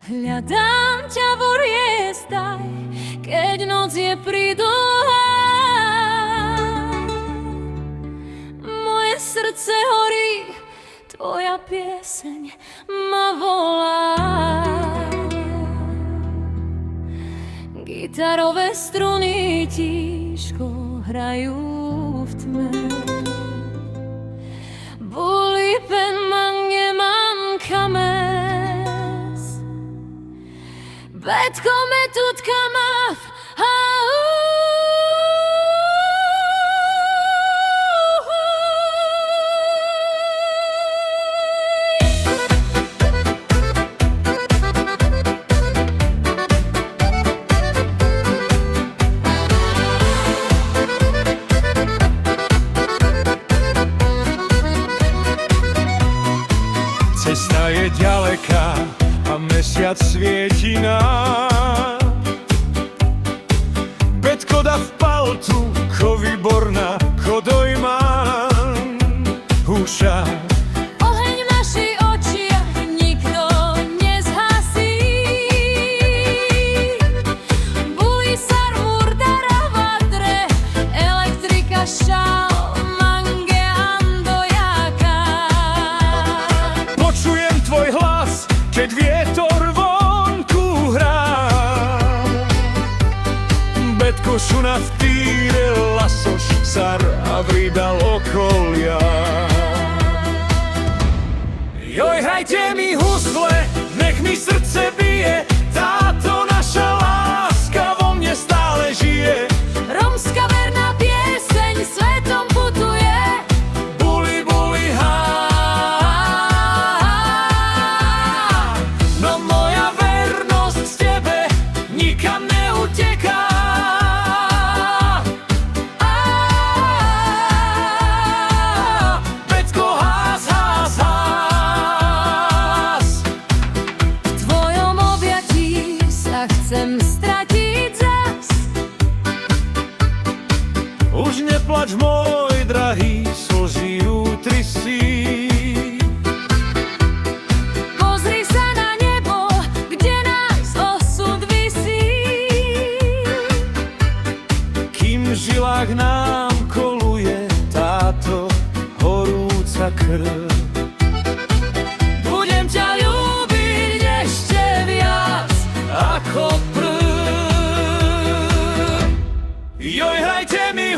Hľadám ťa vo riestaj, keď noc je pridlhá. Moje srdce horí, tvoja pieseň ma volá. Gitarové struny tížko hrajú v tme. Bulipen mange mankames. Betko me tutka mav. Cesta je ďaleká a mesiac svieti nám. Betko da v palcu, ko výborná, ko dojmán. Húša Oheň v našich očiach nikto nezhasí. Buli sar murdara vatre, elektrika šal, mange andojaka. počujem tvoj hlas, keď vietor vonku hrá. Betko šuna v týre, lasoš sar a vridal okolia. Joj, hrajte mi husle, nech mi srdce bije, táto naša láska vo mne stále žije. Rómska verná pieseň svetom putuje. Buli, buli, há. No moja vernosť tebe nikam neuteká. Betko, hás, hás, hás. V tvojom objatí sa chcem stratiť zas. Už neplač, môj drahý, slzy útrysí. Pozri sa na nebo, kde nás osud visí. Kým v žilách nám koluje táto horúca krv. Budem ťa ľúbiť ešte viac Ako prv. Joj, hrajte mi